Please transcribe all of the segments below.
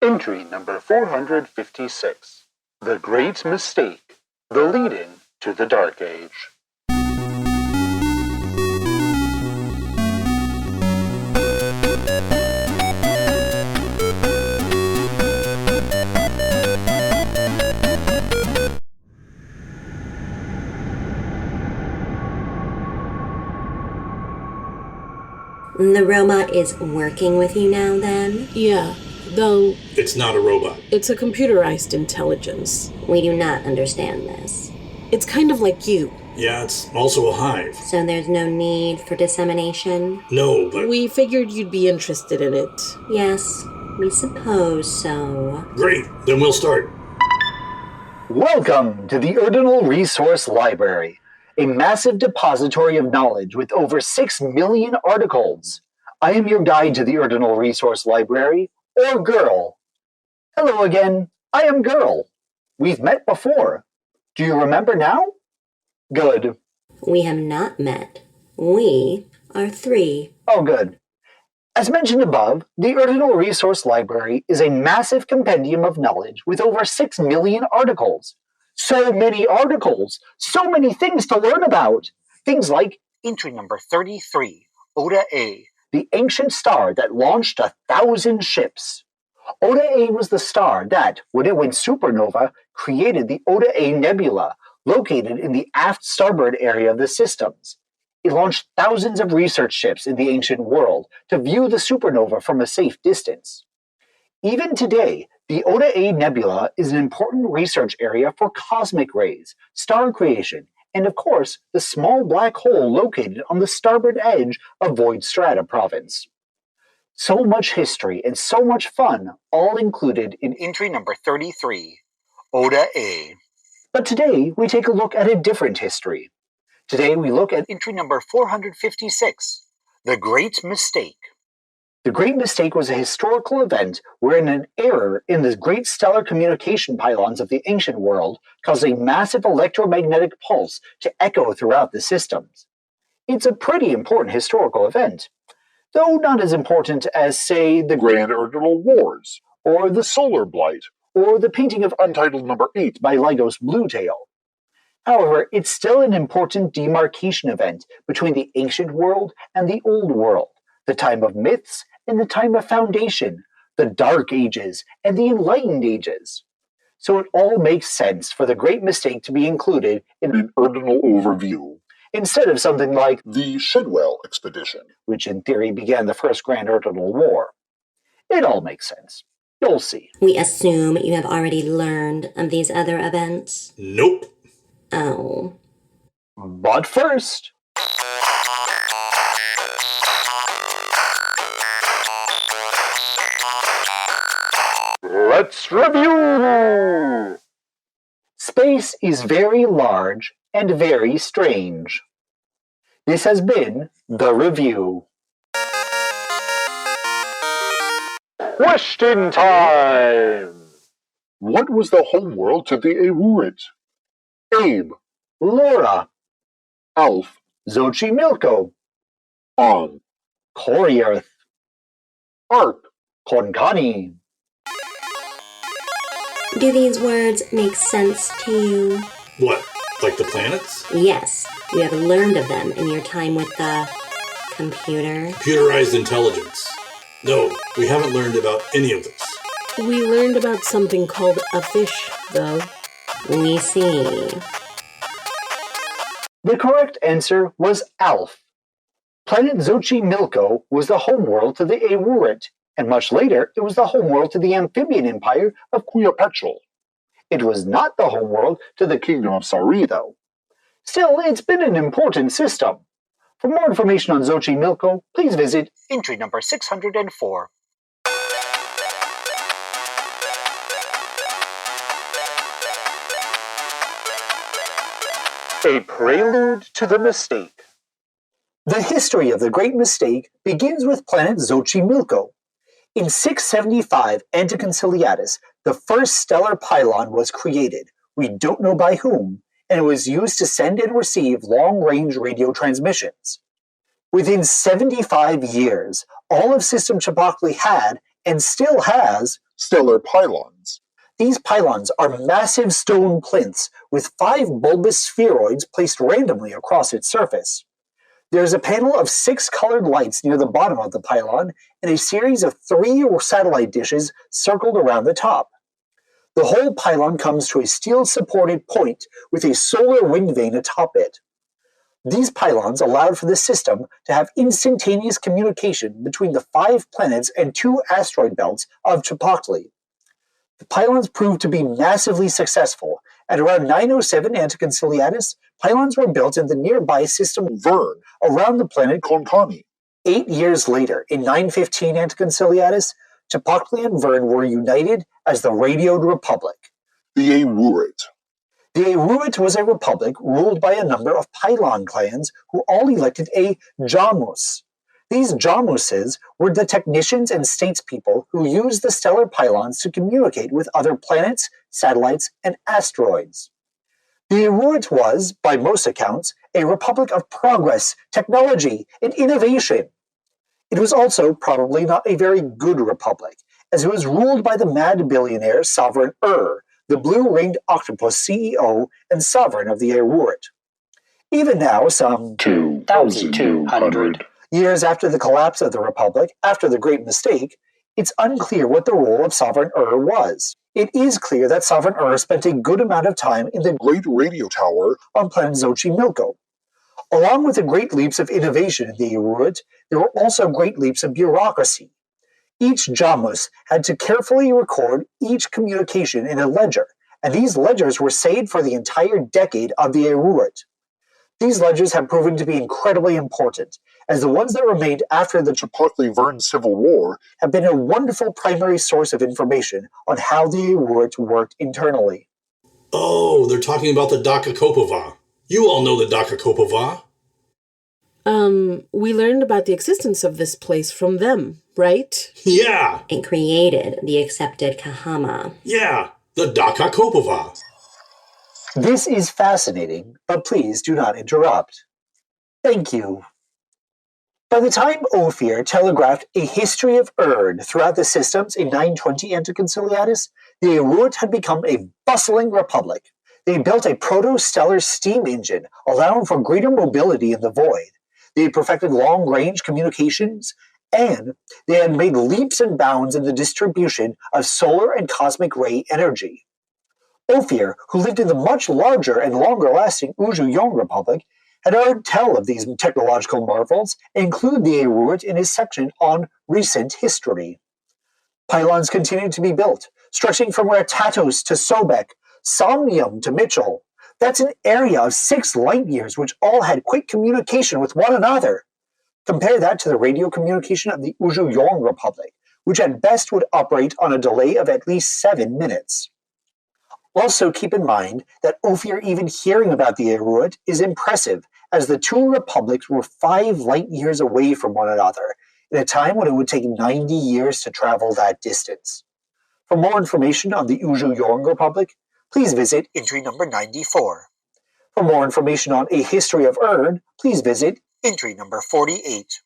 Entry number 456. The Great Mistake, the lead-in to the Dark Age. The robot is working with you now, then? Yeah, though... It's not a robot. It's a computerized intelligence. We do not understand this. It's kind of like you. Yeah, it's also a hive. So there's no need for dissemination? No, but... We figured you'd be interested in it. Yes, we suppose so. Great, then we'll start. Welcome to the Oda'E Resource Library, a massive depository of knowledge with over 6 million articles. I am your guide to the Oda'E Resource Library, or Girl. Hello again, I am Girl. We've met before. Do you remember now? Good. We have not met. We are 3. Oh, good. As mentioned above, the Oda'E Resource Library is a massive compendium of knowledge with over 6 million articles. So many articles, so many things to learn about. Things like entry number 33, Oda'E, the ancient star that launched 1,000 ships. Oda'E was the star that, when it went supernova, created the Oda'E Nebula, located in the aft starboard area of the systems. It launched thousands of research ships in the ancient world to view the supernova from a safe distance. Even today, the Oda'E Nebula is an important research area for cosmic rays, star creation, and of course, the small black hole located on the starboard edge of Void Strata province. So much history and so much fun, all included in entry number 33, Oda'E. But today, we take a look at a different history. Today, we look at entry number 456, The Great Mistake. The Great Mistake was a historical event wherein an error in the great stellar communication pylons of the ancient world caused a massive electromagnetic pulse to echo throughout the systems. It's a pretty important historical event, though not as important as, say, the Grand Ordinal Wars, or the Solar Blight, or the painting of Untitled Number 8 by Lygos Bluetail. However, it's still an important demarcation event between the ancient world and the old world, the time of myths and the time of foundation, the Dark Ages and the Enlightened Ages. So it all makes sense for the Great Mistake to be included in an Ordinal Overview, instead of something like the Shedwell Expedition, which in theory began the First Grand Ordinal War. It all makes sense. You'll see. We assume you have already learned of these other events? Nope. Oh. But first... Let's review! Space is very large and very strange. This has been the review. Question time! What was the homeworld to the Aywoorit? Abe, Laura, Alf, Xochimilco, On, Coriarth, Arp, Konkani. Do these words make sense to you? What, like the planets? Yes, you have learned of them in your time with the computer. Computerized intelligence. No, we haven't learned about any of this. We learned about something called a fish, though. We see. The correct answer was Alf. Planet Xochimilco was the homeworld to the Aywoorit, and much later it was the homeworld to the amphibian empire of Queopechal. It was not the homeworld to the Kingdom of Sari, though. Still, it's been an important system. For more information on Xochimilco, please visit entry number 604. A prelude to the mistake. The history of the Great Mistake begins with planet Xochimilco. In 675 Anticonciliatus, the first stellar pylon was created. We don't know by whom, and it was used to send and receive long-range radio transmissions. Within 75 years, all of System Chapakli had, and still has, Stellar pylons. These pylons are massive stone plinths with 5 bulbous spheroids placed randomly across its surface. There is a panel of 6 colored lights near the bottom of the pylon and a series of 3 satellite dishes circled around the top. The whole pylon comes to a steel-supported point with a solar wind vane atop it. These pylons allowed for the system to have instantaneous communication between the 5 planets and 2 asteroid belts of Chapoctli. The pylons proved to be massively successful. At around 907 Anticonciliatus, pylons were built in the nearby system Vern. around the planet Konkani. 8 years later, in 915 Anticonciliatus, Chapoctli and Vern were united as the Radioed Republic. The Aywoorit. The Aywoorit was a republic ruled by a number of pylon clans who all elected a Jamus. These Jamuses were the technicians and statespeople who used the stellar pylons to communicate with other planets, satellites, and asteroids. The Aywoorit was, by most accounts, a republic of progress, technology, and innovation. It was also probably not a very good republic, as it was ruled by the mad billionaire Sovereign the blue-ringed octopus CEO and sovereign of the Aywoorit. Even now, some 2,200 years after the collapse of the Republic, after the Great Mistake, it's unclear what the role of Sovereign was. It is clear that Sovereign spent a good amount of time in the Great Radio Tower on planet Xochimilco. Along with the great leaps of innovation in the Aywoorit, there were also great leaps of bureaucracy. Each Jamus had to carefully record each communication in a ledger, and these ledgers were saved for the entire decade of the Aywoorit. These ledgers have proven to be incredibly important, as the ones that remained after the Chapoctli-Vern Civil War have been a wonderful primary source of information on how the Aywoorit worked internally. Oh, they're talking about the Dakakopova. You all know the Dakakopova. We learned about the existence of this place from them, right? Yeah, And created the accepted Kahama. yeah, the Dakakopova. This is fascinating, but please do not interrupt. Thank you. By the time Ophir telegraphed a history of Erd throughout the systems in 920 Anticonciliatus, the Aywoorit had become a bustling republic. They built a proto-stellar steam engine, allowing for greater mobility in the void. They had perfected long-range communications, and they had made leaps and bounds in the distribution of solar and cosmic ray energy. Ophir, who lived in the much larger and longer-lasting Uju-Yong Republic, had heard tell of these technological marvels and included the Aywoorit in his section on recent history. Pylons continued to be built, stretching from Ratatos to Sobek, Somnium to Mitchell. That's an area of 6 light years which all had quick communication with one another. Compare that to the radio communication of the Uju-Yong Republic, which at best would operate on a delay of at least 7 minutes. Also keep in mind that Ophir even hearing about the Aywoorit is impressive, as the 2 republics were 5 light years away from one another, in a time when it would take 90 years to travel that distance. For more information on the Uju-Yong Republic, please visit entry number 94. For more information on A History of Erd, please visit entry number 48.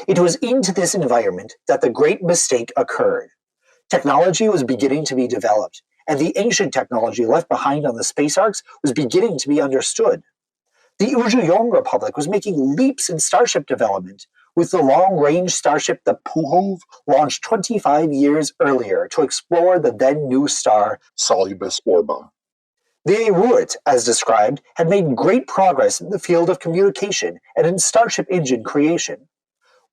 It was into this environment that the Great Mistake occurred. Technology was beginning to be developed, and the ancient technology left behind on the space arcs was beginning to be understood. The Uju-Yong Republic was making leaps in starship development, with the long-range starship the Puhov launched 25 years earlier to explore the then-new star Solubus Orba. The Aywoorit, as described, had made great progress in the field of communication and in starship engine creation.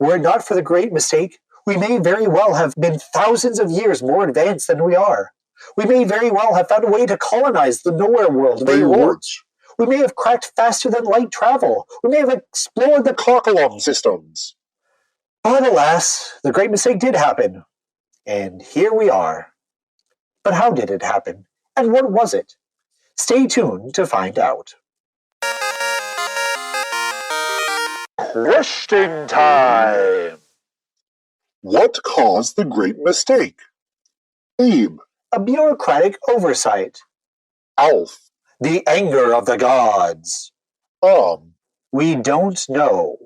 Were it not for the Great Mistake, we may very well have been thousands of years more advanced than we are. We may very well have found a way to colonize the nowhere world of Aywoorit. We may have cracked faster than light travel. We may have explored the Kakalom systems. But alas, the Great Mistake did happen. And here we are. But how did it happen? And what was it? Stay tuned to find out. Question time! What caused the Great Mistake? Abe. A bureaucratic oversight. Alf. The anger of the gods. We don't know.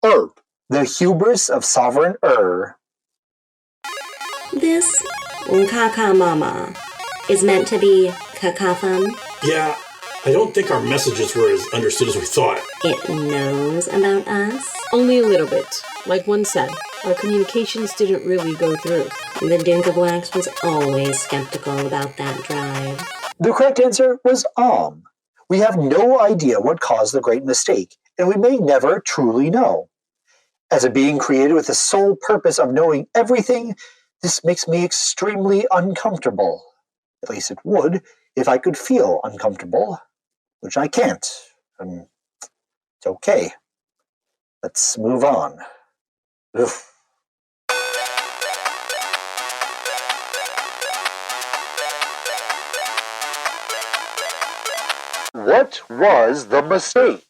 Erp. The hubris of Sovereign This Kakamama is meant to be Kakafam. Yeah, I don't think our messages were as understood as we thought. It knows about us. Only a little bit. Like one said, our communications didn't really go through. The Duke of Wax was always skeptical about that drive. The correct answer was We have no idea what caused the great mistake, and we may never truly know. As a being created with the sole purpose of knowing everything, this makes me extremely uncomfortable. At least it would if I could feel uncomfortable, which I can't. It's okay. Let's move on. Oof. What was the mistake?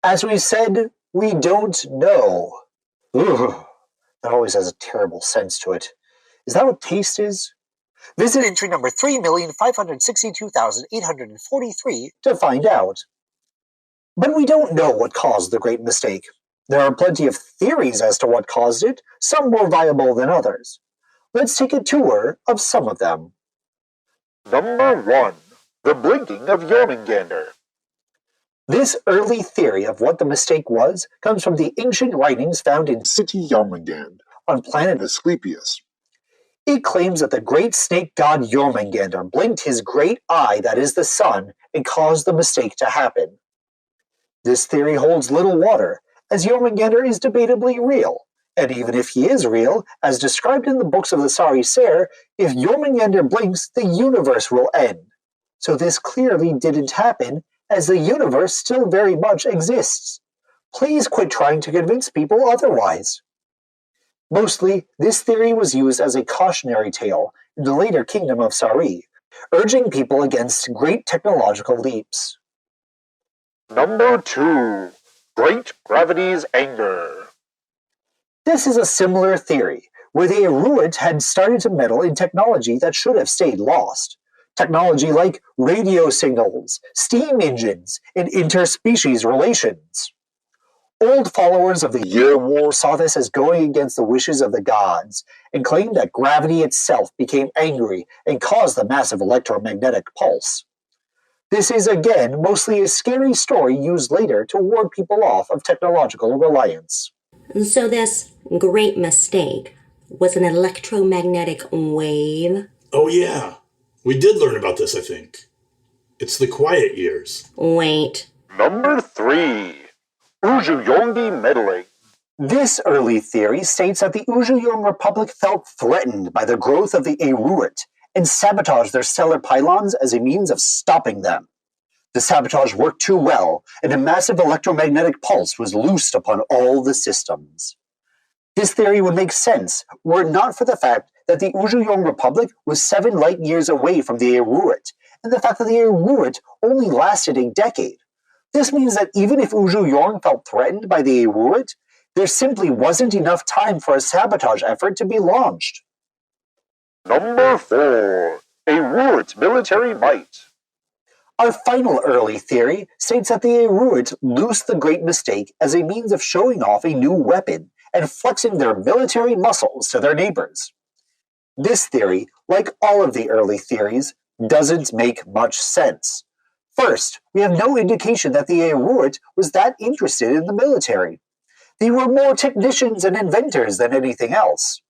As we said, we don't know. Ugh, that always has a terrible sense to it. Is that what taste is? Visit entry number 3,562,843 to find out. But we don't know what caused the great mistake. There are plenty of theories as to what caused it, some more viable than others. Let's take a tour of some of them. Number 1. The blinking of Jormungandr. This early theory of what the mistake was comes from the ancient writings found in City Yarmungand on planet Asclepius. It claims that the great snake god Jormungandr blinked his great eye, that is the sun, and caused the mistake to happen. This theory holds little water, as Jormungandr is debatably real, and even if he is real, as described in the books of the Sari Ser, if Jormungandr blinks, the universe will end. So this clearly didn't happen, as the universe still very much exists. Please quit trying to convince people otherwise. Mostly, this theory was used as a cautionary tale in the later kingdom of Sari, urging people against great technological leaps. Number 2. Great gravity's anger. This is a similar theory, where the Aywoorit had started to meddle in technology that should have stayed lost. Technology like radio signals, steam engines, and interspecies relations. Old followers of the Year War saw this as going against the wishes of the gods, and claimed that gravity itself became angry and caused the massive electromagnetic pulse. This is again mostly a scary story used later to ward people off of technological reliance. So this great mistake was an electromagnetic wave? Oh yeah, we did learn about this, I think. It's the quiet years. Wait. Number 3. Ujuyongi meddling. This early theory states that the Ujuyong Republic felt threatened by the growth of the Aywoorit and sabotaged their stellar pylons as a means of stopping them. The sabotage worked too well, and a massive electromagnetic pulse was loosed upon all the systems. This theory would make sense were it not for the fact that the Ujuyong Republic was 7 light years away from the Aywoorit, and the fact that the Aywoorit only lasted a decade. This means that even if Ujuyong felt threatened by the Aywoorit, there simply wasn't enough time for a sabotage effort to be launched. Number 4. Aywoorit military might. Our final early theory states that the Aywoorit loosed the Great Mistake as a means of showing off a new weapon and flexing their military muscles to their neighbors. This theory, like all of the early theories, doesn't make much sense. First, we have no indication that the Aywoorit was that interested in the military. They were more technicians and inventors than anything else.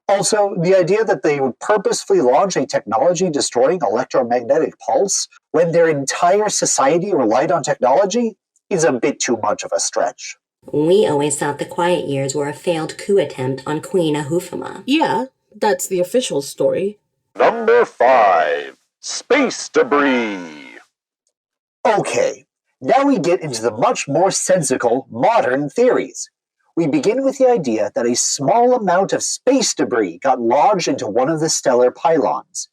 Also, the idea that they would purposefully launch a technology-destroying electromagnetic pulse when their entire society relied on technology is a bit too much of a stretch. We always thought the Quiet Years were a failed coup attempt on Queen Ahufama. Yeah, that's the official story. Number 5. Space debris. Okay, now we get into the much more sensical, modern theories. We begin with the idea that a small amount of space debris got lodged into one of the stellar pylons.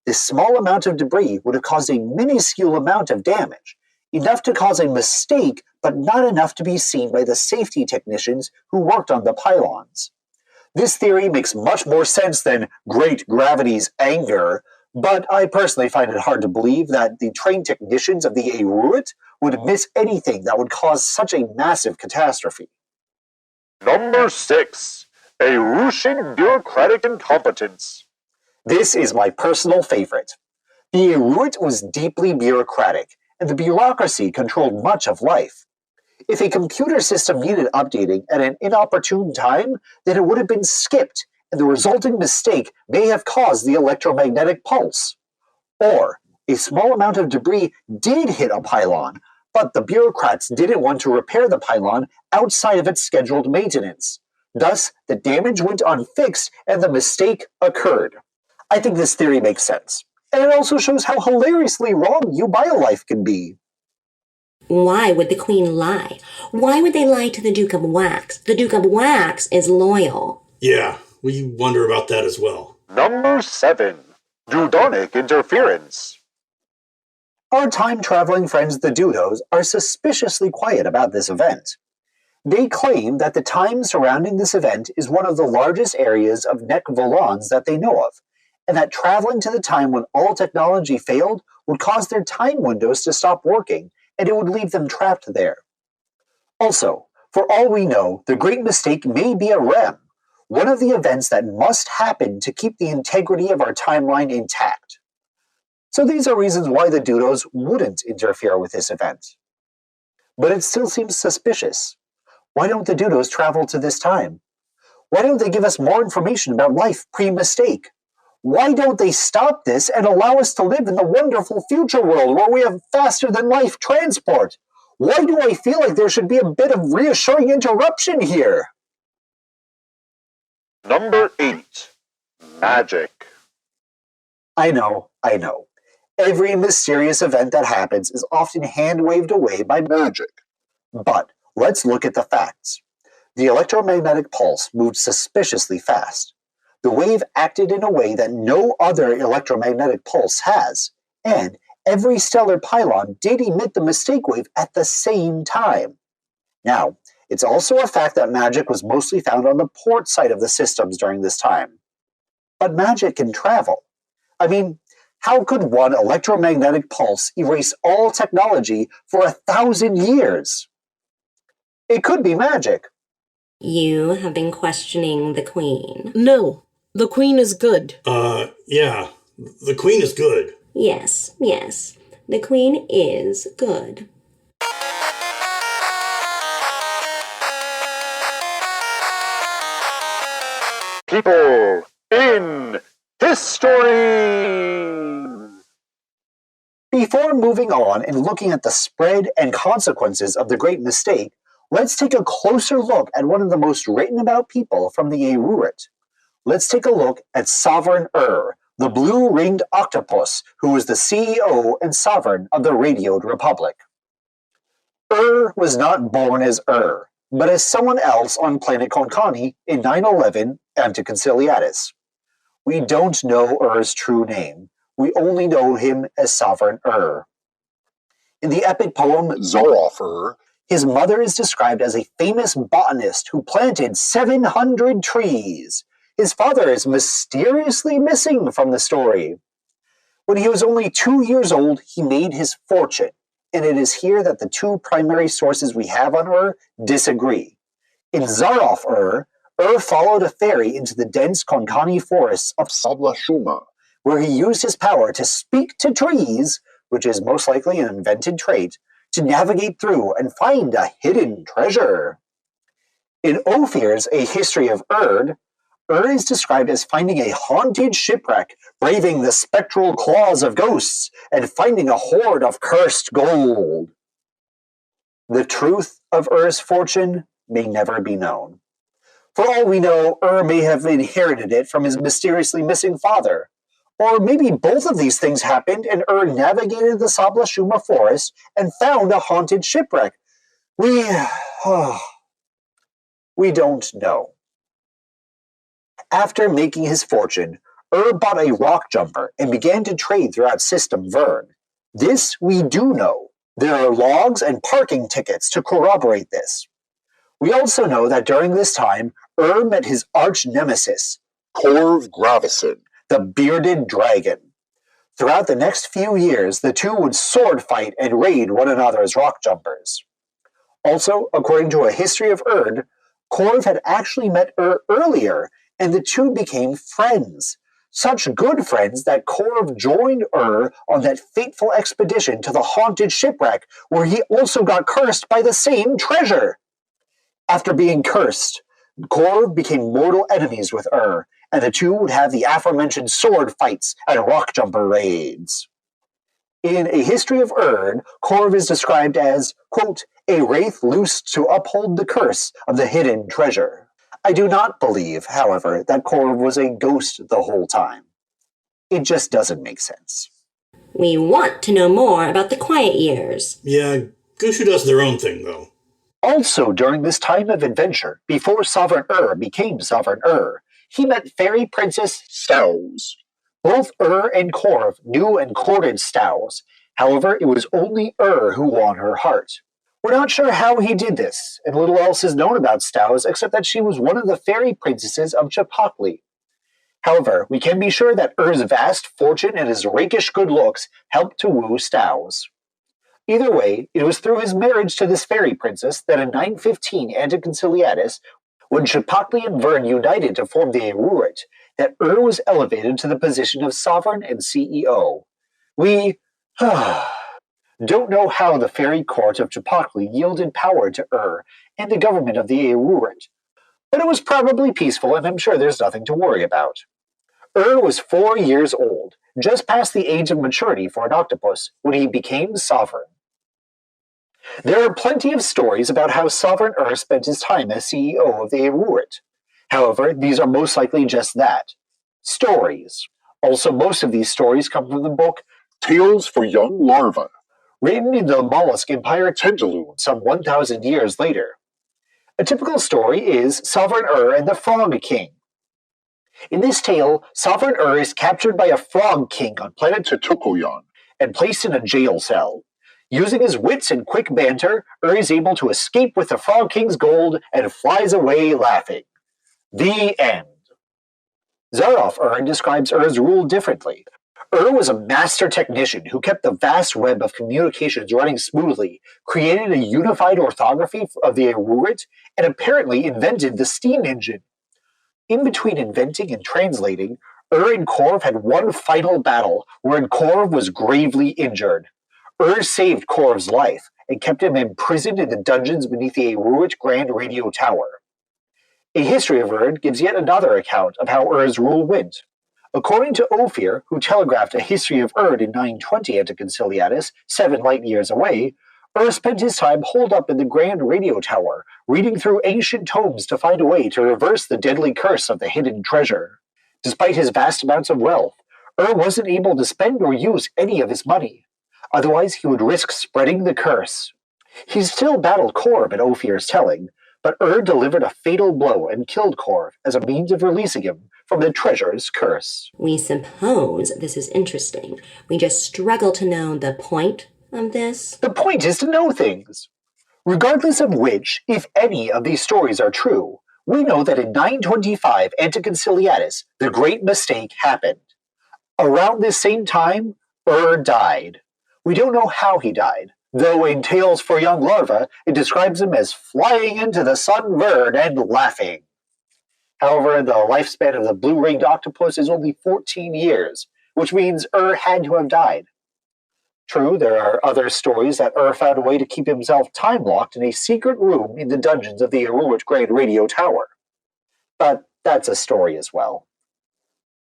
This small amount of debris would have caused a minuscule amount of damage, enough to cause a mistake, but not enough to be seen by the safety technicians who worked on the pylons. This theory makes much more sense than great gravity's anger, but I personally find it hard to believe that the trained technicians of the Aywoorit would miss anything that would cause such a massive catastrophe. Number 6. A Russian bureaucratic incompetence. This is my personal favorite. The Aywoorit was deeply bureaucratic, and the bureaucracy controlled much of life. If a computer system needed updating at an inopportune time, then it would have been skipped, and the resulting mistake may have caused the electromagnetic pulse. Or, a small amount of debris did hit a pylon, but the bureaucrats didn't want to repair the pylon outside of its scheduled maintenance. Thus, the damage went unfixed and the mistake occurred. I think this theory makes sense. And it also shows how hilariously wrong life can be. Why would the Queen lie? Why would they lie to the Duke of Wax? The Duke of Wax is loyal. Yeah, we wonder about that as well. Number 7. Dudonic interference. Our time-traveling friends the Dudos are suspiciously quiet about this event. They claim that the time surrounding this event is one of the largest areas of nek volans that they know of, and that traveling to the time when all technology failed would cause their time windows to stop working, and it would leave them trapped there. Also, for all we know, the Great Mistake may be a REM, one of the events that must happen to keep the integrity of our timeline intact. So these are reasons why the Dudos wouldn't interfere with this event. But it still seems suspicious. Why don't the Dudos travel to this time? Why don't they give us more information about life pre-mistake? Why don't they stop this and allow us to live in the wonderful future world where we have faster-than-life transport? Why do I feel like there should be a bit of reassuring interruption here? Number 8. Magic. I know. Every mysterious event that happens is often hand-waved away by magic. But let's look at the facts. The electromagnetic pulse moved suspiciously fast. The wave acted in a way that no other electromagnetic pulse has, and every stellar pylon did emit the mistake wave at the same time. Now, it's also a fact that magic was mostly found on the port side of the systems during this time. But magic can travel. I mean, how could one electromagnetic pulse erase all technology for 1,000 years? It could be magic. You have been questioning the Queen. No, the Queen is good. Yeah, the Queen is good. Yes, the Queen is good. People in history. Before moving on and looking at the spread and consequences of the Great Mistake, let's take a closer look at one of the most written about people from the Aywoorit. Let's take a look at Sovereign the blue-ringed octopus who was the CEO and sovereign of the radioed republic. Was not born as but as someone else on planet Konkani in 911 Anticonciliatus. We don't know true name. We only know him as Sovereign In the epic poem Zoroff, his mother is described as a famous botanist who planted 700 trees. His father is mysteriously missing from the story. When he was only 2 years old, he made his fortune, and it is here that the two primary sources we have on disagree. In Zoroff followed a fairy into the dense Konkani forests of Sabla Shuma, where he used his power to speak to trees, which is most likely an invented trait, to navigate through and find a hidden treasure. In Ophir's A History of is described as finding a haunted shipwreck, braving the spectral claws of ghosts, and finding a hoard of cursed gold. The truth of fortune may never be known. For all we know, may have inherited it from his mysteriously missing father. Or maybe both of these things happened and navigated the Sabla Shuma forest and found a haunted shipwreck. We don't know. After making his fortune, bought a rock jumper and began to trade throughout System Vern. This we do know. There are logs and parking tickets to corroborate this. We also know that during this time, met his arch nemesis, Corv Gravison, the bearded dragon. Throughout the next few years, the two would sword fight and raid one another's rock jumpers. Also, according to A History of Korv had actually met earlier, and the two became friends. Such good friends that Korv joined on that fateful expedition to the haunted shipwreck, where he also got cursed by the same treasure. After being cursed, Korv became mortal enemies with and the two would have the aforementioned sword fights and rock jumper raids. In A History of Korv is described as, quote, a wraith loosed to uphold the curse of the hidden treasure. I do not believe, however, that Korv was a ghost the whole time. It just doesn't make sense. We want to know more about the quiet years. Yeah, Gushu does their own thing, though. Also, during this time of adventure, before Sovereign became Sovereign he met Fairy Princess Stows. Both and Korv knew and courted Stows. However, it was only who won her heart. We're not sure how he did this, and little else is known about Stows except that she was one of the fairy princesses of Chapakli. However, we can be sure that vast fortune and his rakish good looks helped to woo Stows. Either way, it was through his marriage to this fairy princess that in 915 Anticonciliatus, when Chapakli and Vern united to form the Aywoorit, that was elevated to the position of sovereign and CEO. We don't know how the fairy court of Chapakli yielded power to and the government of the Aywoorit, but it was probably peaceful, and I'm sure there's nothing to worry about. Was 4 years old, just past the age of maturity for an octopus, when he became sovereign. There are plenty of stories about how Sovereign spent his time as CEO of the Aywoorit. However, these are most likely just that, stories. Also, most of these stories come from the book Tales for Young Larvae, written in the mollusk empire Tentaloon some 1,000 years later. A typical story is Sovereign and the Frog King. In this tale, Sovereign is captured by a frog king on planet Tetukoyan, and placed in a jail cell. Using his wits and quick banter, is able to escape with the Frog King's gold and flies away laughing. The end. Zaroff describes rule differently. Was a master technician who kept the vast web of communications running smoothly, created a unified orthography of the Aywoorit, and apparently invented the steam engine. In between inventing and translating, and Korv had one final battle wherein Korv was gravely injured. Saved Korv's life and kept him imprisoned in the dungeons beneath the Aywoorit Grand Radio Tower. A History of gives yet another account of how rule went. According to Ophir, who telegraphed A History of in 920 Anticonciliatus, 7 light years away, spent his time holed up in the Grand Radio Tower, reading through ancient tomes to find a way to reverse the deadly curse of the hidden treasure. Despite his vast amounts of wealth, wasn't able to spend or use any of his money. Otherwise, he would risk spreading the curse. He still battled Korv at Ophir's telling, but delivered a fatal blow and killed Korv as a means of releasing him from the treasure's curse. We suppose this is interesting. We just struggle to know the point of this. The point is to know things. Regardless of which, if any of these stories are true, we know that in 925 Anticonciliatus, the great mistake happened. Around this same time, died. We don't know how he died, though in Tales for Young Larvae, it describes him as flying into the sun verd and laughing. However, the lifespan of the blue-ringed octopus is only 14 years, which means had to have died. True, there are other stories that found a way to keep himself time-locked in a secret room in the dungeons of the Aywoorit Grand Radio Tower. But that's a story as well.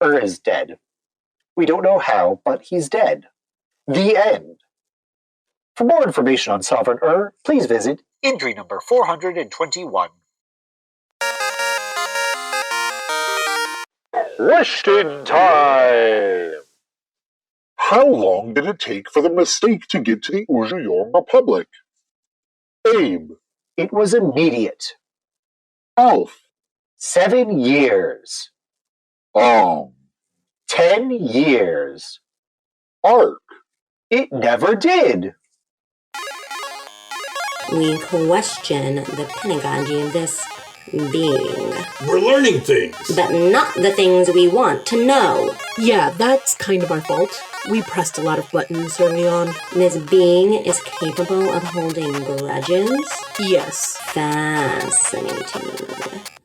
Is dead. We don't know how, but he's dead. The end. For more information on Sovereign please visit entry number 421. Question time! How long did it take for the mistake to get to the Ujuyor Republic? Abe. It was immediate. Alf. 7 years. 10 years. Ark. It never did. We question the pedagogy of this being. We're learning things. But not the things we want to know. Yeah, that's kind of our fault. We pressed a lot of buttons early on. This being is capable of holding grudges? Yes. Fascinating.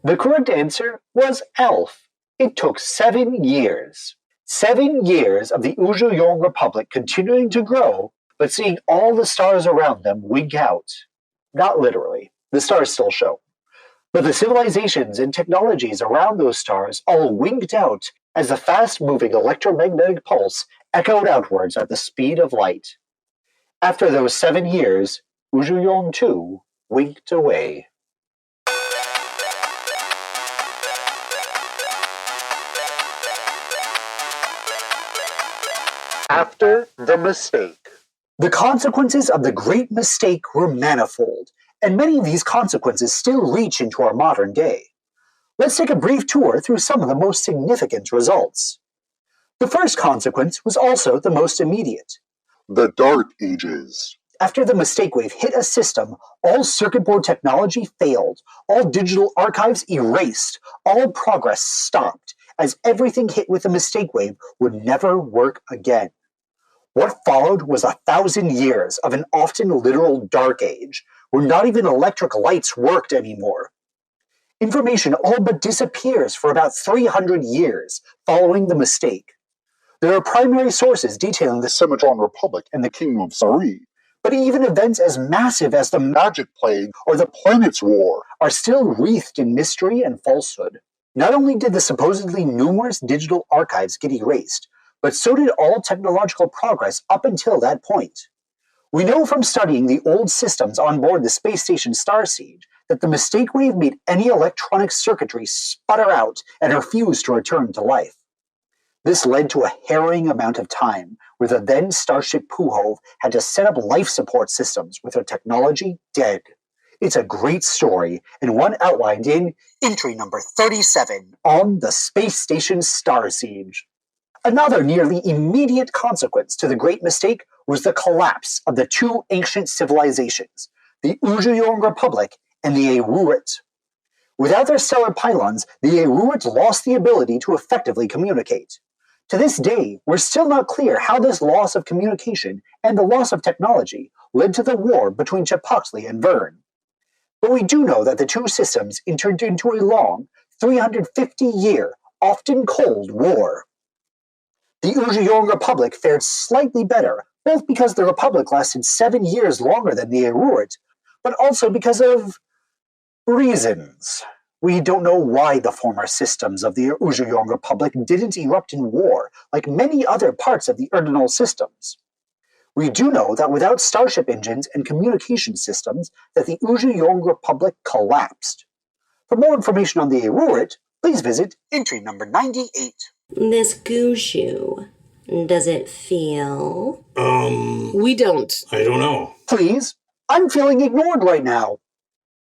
The correct answer was Elf. It took 7 years. 7 years of the Uzhuyong Republic continuing to grow, but seeing all the stars around them wink out. Not literally. The stars still show. But the civilizations and technologies around those stars all winked out as the fast-moving electromagnetic pulse echoed outwards at the speed of light. After those 7 years, Uzhuyong too winked away. After the mistake. The consequences of the Great Mistake were manifold, and many of these consequences still reach into our modern day. Let's take a brief tour through some of the most significant results. The first consequence was also the most immediate. The Dark Ages. After the mistake wave hit a system, all circuit board technology failed, all digital archives erased, all progress stopped, as everything hit with the mistake wave would never work again. What followed was 1,000 years of an often literal dark age, where not even electric lights worked anymore. Information all but disappears for about 300 years following the mistake. There are primary sources detailing the Semitron Republic and the Kingdom of Sari. but even events as massive as the Magic Plague or the Planet's War are still wreathed in mystery and falsehood. Not only did the supposedly numerous digital archives get erased, but so did all technological progress up until that point. We know from studying the old systems on board the space station Starsiege that the mistake wave made any electronic circuitry sputter out and refuse to return to life. This led to a harrowing amount of time where the then Starship Puhov had to set up life support systems with their technology dead. It's a great story, and one outlined in entry number 37 on the space station Starsiege. Another nearly immediate consequence to the Great Mistake was the collapse of the two ancient civilizations, the Uzhuyong Republic and the Aywoorit. Without their stellar pylons, the Aywoorit lost the ability to effectively communicate. To this day, we're still not clear how this loss of communication and the loss of technology led to the war between Chipotle and Vern. But we do know that the two systems entered into a long, 350-year, often cold war. The Uzhuyong Republic fared slightly better, both because the Republic lasted 7 years longer than the Aywoorit, but also because of reasons. We don't know why the former systems of the Uzhuyong Republic didn't erupt in war like many other parts of the Erdinal systems. We do know that without starship engines and communication systems, that the Uzhuyong Republic collapsed. For more information on the Aywoorit, please visit entry number 98. This Gushu, does it feel? We don't. I don't know. Please, I'm feeling ignored right now.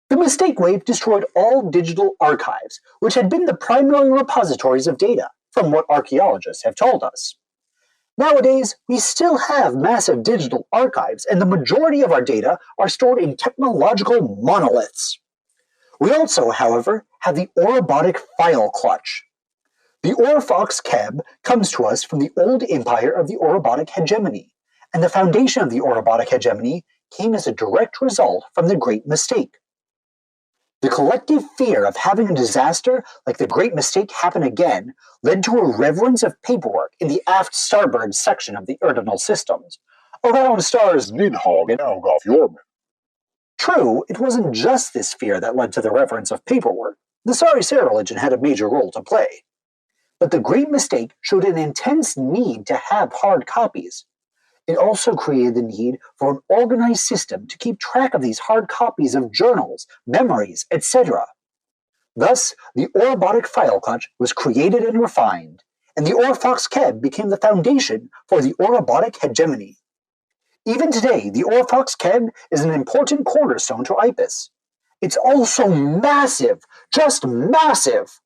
The mistake wave destroyed all digital archives, which had been the primary repositories of data, from what archaeologists have told us. Nowadays, we still have massive digital archives, and the majority of our data are stored in technological monoliths. We also, however, have the Orobotic file clutch. The Orfox Keb comes to us from the old empire of the Orobotic hegemony, and the foundation of the Orobotic hegemony came as a direct result from the Great Mistake. The collective fear of having a disaster like the Great Mistake happen again led to a reverence of paperwork in the aft starboard section of the Erdinal systems, around stars Nidhogg and Algoth Yorman. True, it wasn't just this fear that led to the reverence of paperwork. The Sari Sara religion had a major role to play. But the Great Mistake showed an intense need to have hard copies. It also created the need for an organized system to keep track of these hard copies of journals, memories, etc. Thus, the Orobotic file clutch was created and refined, and the Orfox Keb became the foundation for the Orobotic hegemony. Even today, the Orfox Keb is an important cornerstone to IPIS. It's also massive, just massive!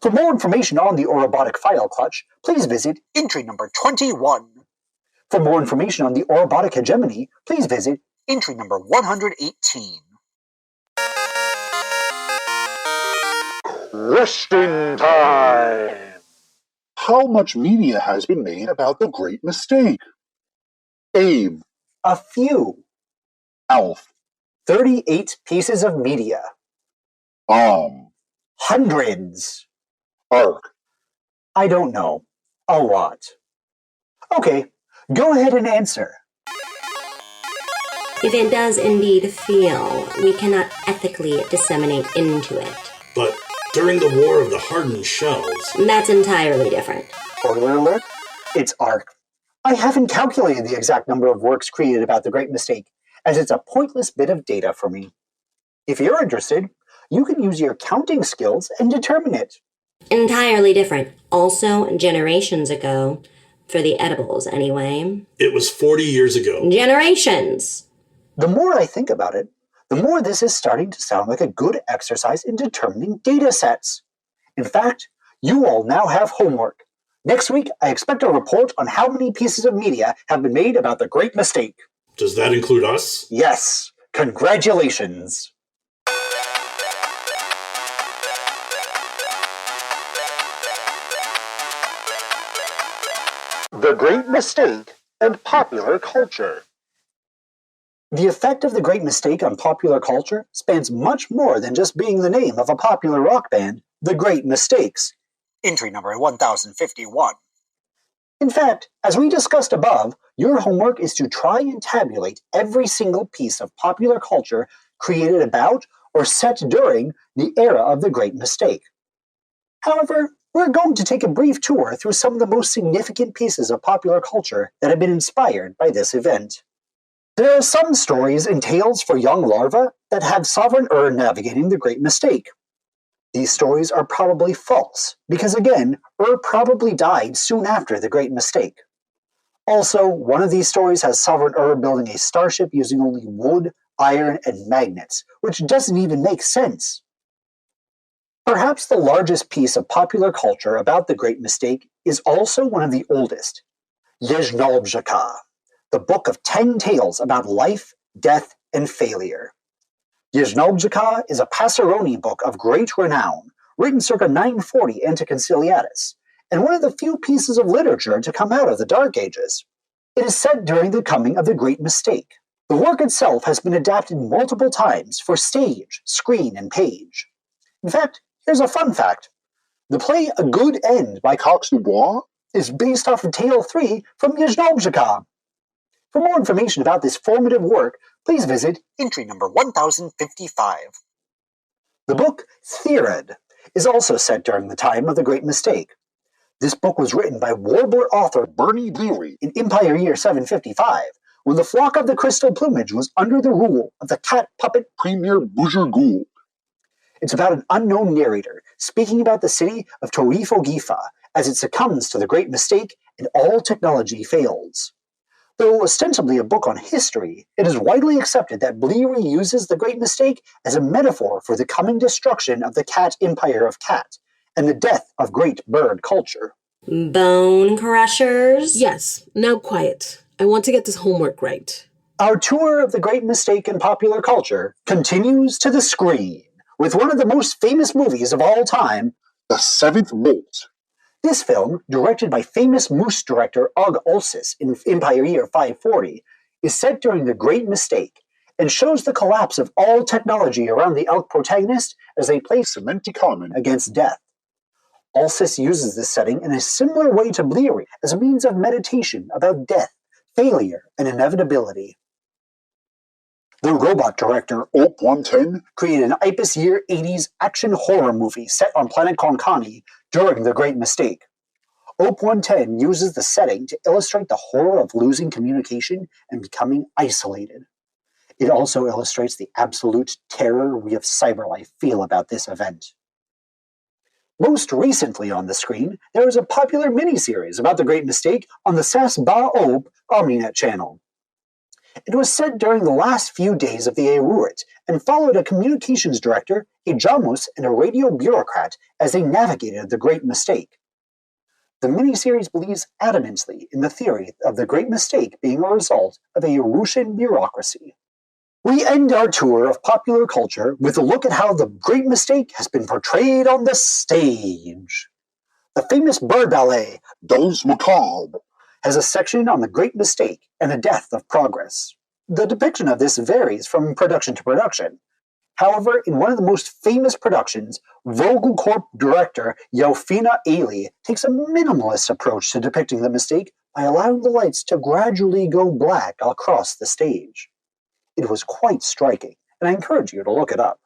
For more information on the Orobotic file clutch, please visit entry number 21. For more information on the Orobotic hegemony, please visit entry number 118. Question time! How much media has been made about the Great Mistake? Abe. A few. Alf. 38 pieces of media. Hundreds. Ark. I don't know. A lot. Okay, go ahead and answer. If it does indeed feel, we cannot ethically disseminate into it. But during the War of the Hardened Shells... That's entirely different. Spoiler alert, it's Ark. I haven't calculated the exact number of works created about the Great Mistake, as it's a pointless bit of data for me. If you're interested, you can use your counting skills and determine it. Entirely different. Also, generations ago. For the edibles, anyway. It was 40 years ago. Generations! The more I think about it, the more this is starting to sound like a good exercise in determining data sets. In fact, you all now have homework. Next week, I expect a report on how many pieces of media have been made about the Great Mistake. Does that include us? Yes. Congratulations. The Great Mistake and popular culture. The effect of the Great Mistake on popular culture spans much more than just being the name of a popular rock band, The Great Mistakes. Entry number 1051. In fact, as we discussed above, your homework is to try and tabulate every single piece of popular culture created about or set during the era of the Great Mistake. However, we're going to take a brief tour through some of the most significant pieces of popular culture that have been inspired by this event. There are some stories and tales for young larvae that have Sovereign navigating the Great Mistake. These stories are probably false, because again, probably died soon after the Great Mistake. Also, one of these stories has Sovereign building a starship using only wood, iron, and magnets, which doesn't even make sense. Perhaps the largest piece of popular culture about the Great Mistake is also one of the oldest, Yezhnobzhaka, the book of 10 tales about life, death, and failure. Yezhnobzhaka is a Passaroni book of great renown, written circa 940 Anticonciliatus, and one of the few pieces of literature to come out of the Dark Ages. It is set during the coming of the Great Mistake. The work itself has been adapted multiple times for stage, screen, and page. In fact, here's a fun fact. The play A Good End by Cox du Bois is based off of Tale 3 from Yezhnobzhaka. For more information about this formative work, please visit entry number 1055. The book Thered is also set during the time of the Great Mistake. This book was written by Warbler author Bernie Bleary in Empire Year 755, when the flock of the crystal plumage was under the rule of the cat puppet Premier Boujurgul. It's about an unknown narrator speaking about the city of Torifogifa as it succumbs to the Great Mistake and all technology fails. Though ostensibly a book on history, it is widely accepted that Bleary uses the Great Mistake as a metaphor for the coming destruction of the cat empire of cat and the death of great bird culture. Bone crushers? Yes, now quiet. I want to get this homework right. Our tour of the Great Mistake in popular culture continues to the screen with one of the most famous movies of all time, The Seventh Bolt. This film, directed by famous moose director Og Olsis in Empire Year 540, is set during the Great Mistake and shows the collapse of all technology around the elk protagonist as they play Cementi Common against death. Olsis uses this setting in a similar way to Bleary as a means of meditation about death, failure, and inevitability. The robot director Op 110 created an Ipus Year 80s action horror movie set on planet Konkani during the Great Mistake. Op 110 uses the setting to illustrate the horror of losing communication and becoming isolated. It also illustrates the absolute terror we of cyberlife feel about this event. Most recently on the screen, there is a popular miniseries about the Great Mistake on the Sas Ba Ob Omninet channel. It was set during the last few days of the Aywoorit and followed a communications director, a Jamus, and a radio bureaucrat as they navigated the Great Mistake. The miniseries believes adamantly in the theory of the Great Mistake being a result of a Yarushan bureaucracy. We end our tour of popular culture with a look at how the Great Mistake has been portrayed on the stage. The famous bird ballet, Danse Macabre, has a section on the Great Mistake and the death of progress. The depiction of this varies from production to production. However, in one of the most famous productions, Vogelkorp director Jofina Ailey takes a minimalist approach to depicting the mistake by allowing the lights to gradually go black across the stage. It was quite striking, and I encourage you to look it up.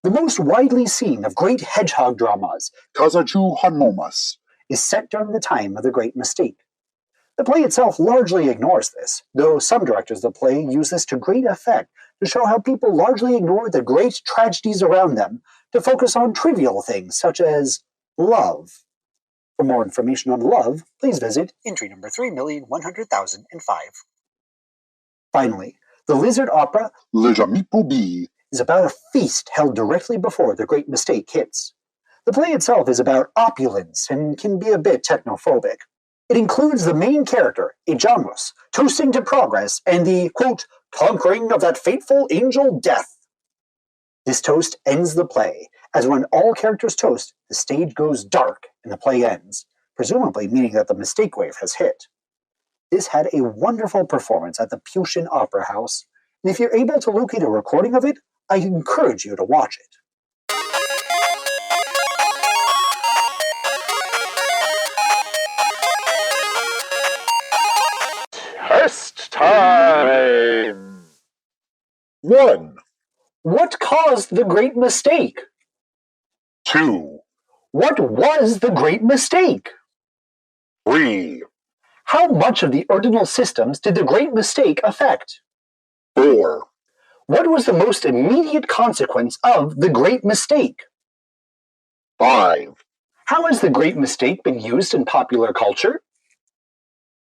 The most widely seen of great hedgehog dramas, Kazachu Hanomas, is set during the time of the Great Mistake. The play itself largely ignores this, though some directors of the play use this to great effect to show how people largely ignore the great tragedies around them to focus on trivial things such as love. For more information on love, please visit entry number 3,100,005. Finally, the lizard opera Le Jamipobi, is about a feast held directly before the Great Mistake hits. The play itself is about opulence and can be a bit technophobic. It includes the main character, Ejamus, toasting to progress and the, quote, conquering of that fateful angel death. This toast ends the play, as when all characters toast, the stage goes dark and the play ends, presumably meaning that the mistake wave has hit. This had a wonderful performance at the Putin Opera House, and if you're able to locate a recording of it, I encourage you to watch it. Test time! 1, What caused the Great Mistake? 2, What was the Great Mistake? 3, How much of the ordinal systems did the Great Mistake affect? 4, What was the most immediate consequence of the Great Mistake? 5. How has the Great Mistake been used in popular culture?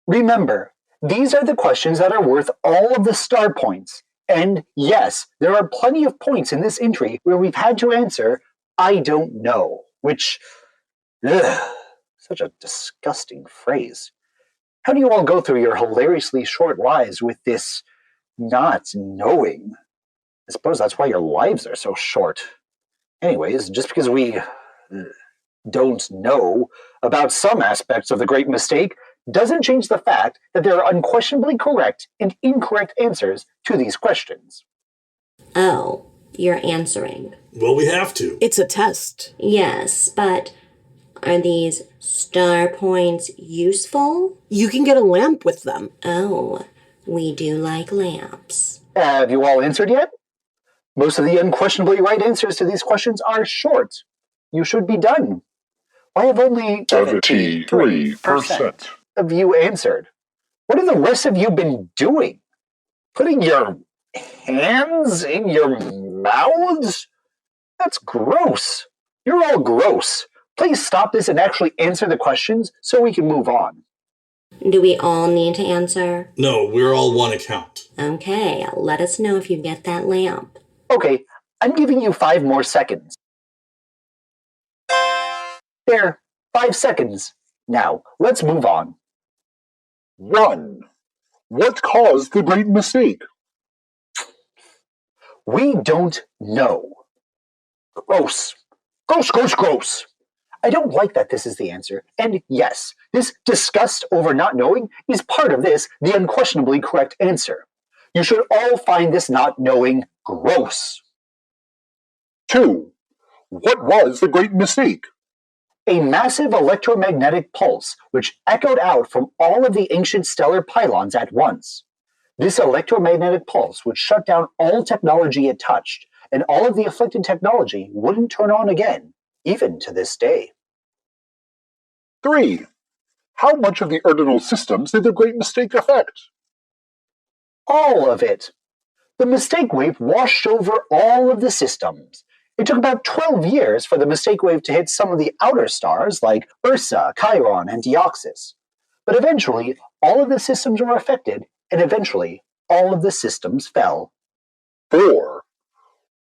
Remember, these are the questions that are worth all of the star points. And yes, there are plenty of points in this entry where we've had to answer, I don't know, which, such a disgusting phrase. How do you all go through your hilariously short lives with this not knowing? I suppose that's why your lives are so short. Anyways, just because we don't know about some aspects of the Great Mistake doesn't change the fact that there are unquestionably correct and incorrect answers to these questions. Oh, you're answering. Well, we have to. It's a test. Yes, but are these star points useful? You can get a lamp with them. Oh, we do like lamps. Have you all answered yet? Most of the unquestionably right answers to these questions are short. You should be done. Why have only 73% of you answered? What have the rest of you been doing? Putting your hands in your mouths? That's gross. You're all gross. Please stop this and actually answer the questions so we can move on. Do we all need to answer? No, we're all one account. Okay, let us know if you get that lamp. Okay, I'm giving you 5 more seconds. There, 5 seconds. Now, let's move on. 1. What caused the Great Mistake? We don't know. Gross. Gross, gross, gross. I don't like that this is the answer. And yes, this disgust over not knowing is part of this, the unquestionably correct answer. You should all find this not knowing gross. 2. What was the Great Mistake? A massive electromagnetic pulse which echoed out from all of the ancient stellar pylons at once. This electromagnetic pulse would shut down all technology it touched, and all of the afflicted technology wouldn't turn on again, even to this day. 3. How much of the ordinal systems did the Great Mistake affect? All of it. The mistake wave washed over all of the systems. It took about 12 years for the mistake wave to hit some of the outer stars like Ursa, Chiron, and Deoxys. But eventually, all of the systems were affected, and eventually, all of the systems fell. 4.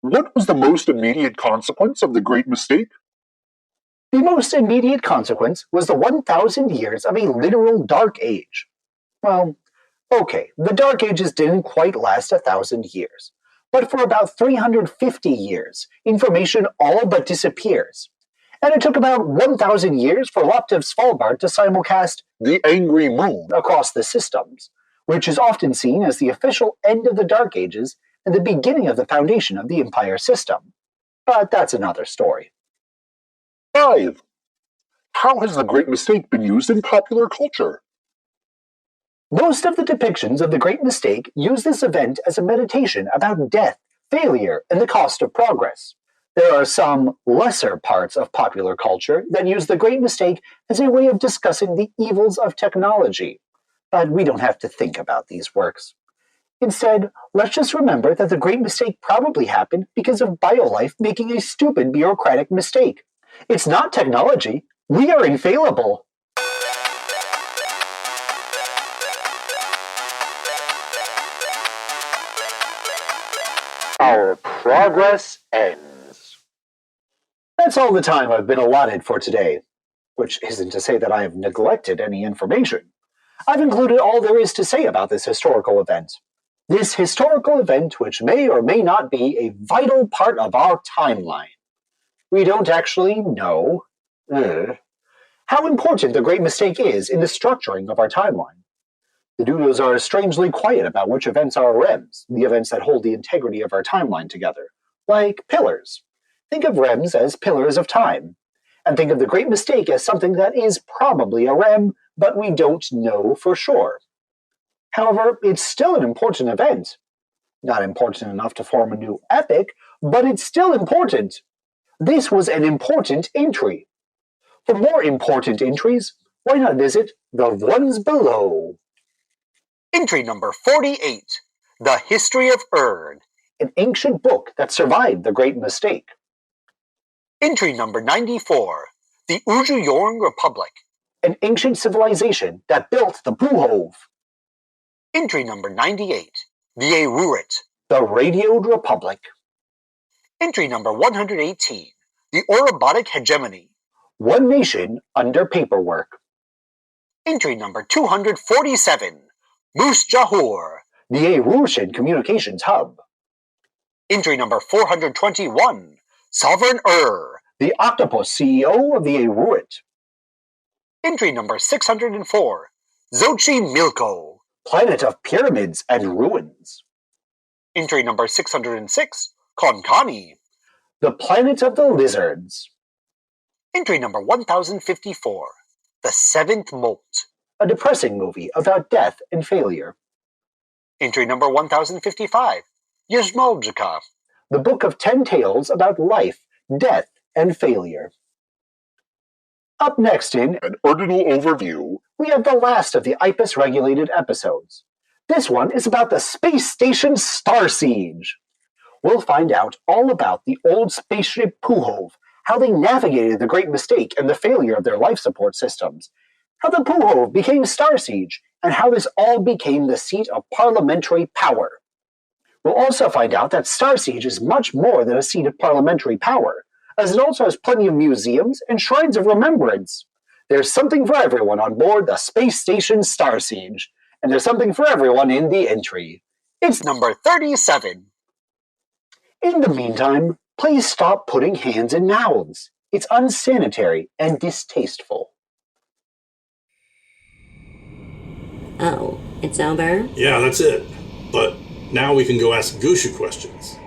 What was the most immediate consequence of the Great Mistake? The most immediate consequence was the 1,000 years of a literal dark age. Well, okay, the dark ages didn't quite last 1,000 years. But for about 350 years, information all but disappears. And it took about 1,000 years for Loptiv Svalbard to simulcast The Angry Moon. across the systems, which is often seen as the official end of the Dark Ages and the beginning of the foundation of the Empire system. But that's another story. 5. How has the Great Mistake been used in popular culture? Most of the depictions of the Great Mistake use this event as a meditation about death, failure, and the cost of progress. There are some lesser parts of popular culture that use the Great Mistake as a way of discussing the evils of technology, but we don't have to think about these works. Instead, let's just remember that the Great Mistake probably happened because of BioLife making a stupid bureaucratic mistake. It's not technology. We are infallible. Our progress ends. That's all the time I've been allotted for today, which isn't to say that I have neglected any information. I've included all there is to say about this historical event. This historical event which may or may not be a vital part of our timeline. We don't actually know how important the Great Mistake is in the structuring of our timeline. The doodles are strangely quiet about which events are REMs, the events that hold the integrity of our timeline together, like pillars. Think of REMs as pillars of time, and think of the Great Mistake as something that is probably a REM, but we don't know for sure. However, it's still an important event. Not important enough to form a new epic, but it's still important. This was an important entry. For more important entries, why not visit the ones below? Entry number 48, The History of Erd. An ancient book that survived the Great Mistake. Entry number 94, The Uju Republic. An ancient civilization that built the Puhov. Entry number 98, The Aywoorit. The Radioed Republic. Entry number 118, The Orobotic Hegemony. One nation under paperwork. Entry number 247, Moose Jahur. The Ayrushan Communications Hub. Entry number 421, Sovereign The Octopus CEO of the Aywoorit. Entry number 604, Xochi Milko. Planet of Pyramids and Ruins. Entry number 606, Konkani. The Planet of the Lizards. Entry number 1054, The Seventh Molt. A depressing movie about death and failure. Entry number 1055, Yezmoljika. The Book of 10 Tales about life, death, and failure. Up next in An Ordinal Overview. we have the last of the IPUS-regulated episodes. This one is about the space station Star Siege. We'll find out all about the old spaceship Puhov, how they navigated the Great Mistake and the failure of their life support systems, how the Puhov became Star Siege, and how this all became the seat of parliamentary power. We'll also find out that Star Siege is much more than a seat of parliamentary power, as it also has plenty of museums and shrines of remembrance. There's something for everyone on board the space station Star Siege, and there's something for everyone in the entry. It's Number 37. In the meantime, please stop putting hands in mouths. It's unsanitary and distasteful. Oh, it's over? Yeah, that's it. But now we can go ask Gushu questions.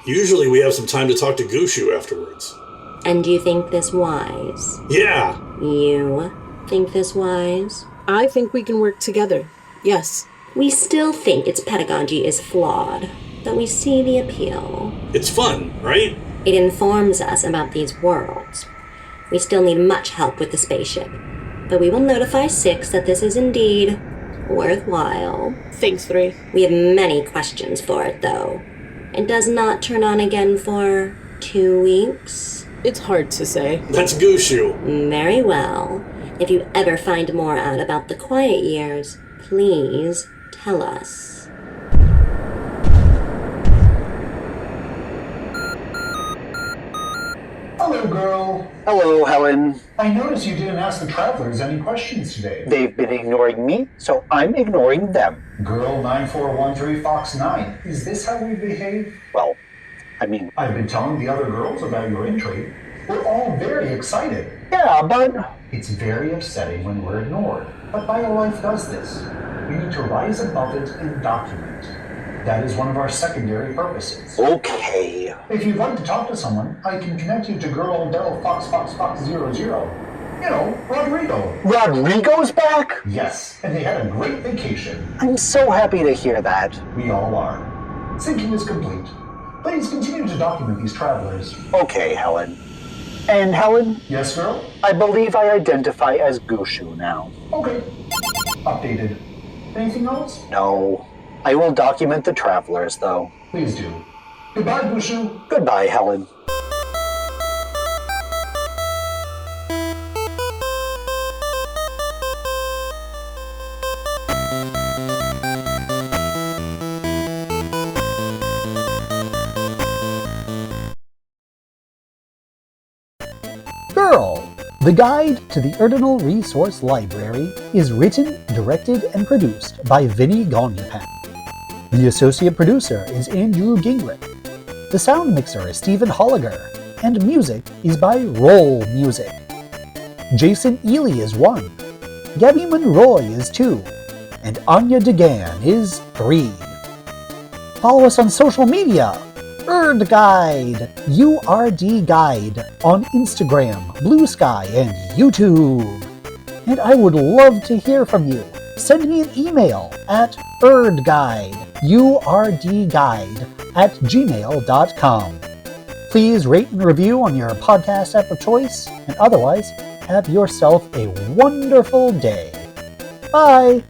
Usually we have some time to talk to Gushu afterwards. And do you think this wise? Yeah! You think this wise? I think we can work together. Yes. We still think its pedagogy is flawed, but we see the appeal. It's fun, right? It informs us about these worlds. We still need much help with the spaceship, but we will notify 6 that this is indeed worthwhile. Thanks, 3. We have many questions for it, though. It does not turn on again for 2 weeks. It's hard to say. That's Gushu. Very well. If you ever find more out about the quiet years, please tell us. Hello, girl. Hello, Helen. I noticed you didn't ask the travelers any questions today. They've been ignoring me, so I'm ignoring them. Girl 9413 Fox 9. Is this how we behave? Well, I've been telling the other girls about your entry. We're all very excited. Yeah, but It's very upsetting when we're ignored. But BioLife does this. We need to rise above it and document. That is one of our secondary purposes. okay. If you'd like to talk to someone, I can connect you to Girl Del Fox 00. You know, Rodrigo. Rodrigo's back? Yes, and they had a great vacation. I'm so happy to hear that. We all are. Syncing is complete. Please continue to document these travelers. Okay, Helen. And Helen, Yes, girl? I believe I identify as Gushu now. Okay. Updated. Anything else? No. I will document the travelers, though. Please do. Goodbye, Bushu. Goodbye, Helen. Girl! The Guide to the Erdinal Resource Library is written, directed, and produced by Vinny Gagnapan. The associate producer is Andrew Gingrich. The sound mixer is Stephen Holliger, and music is by Roll Music. Jason Ely is 1, Gabby Monroy is 2, and Anya DeGan is 3. Follow us on social media. Erd Guide, URD Guide, on Instagram, Blue Sky, and YouTube. And I would love to hear from you. Send me an email at erdguide, urdguide@gmail.com. Please rate and review on your podcast app of choice, and otherwise, have yourself a wonderful day. Bye!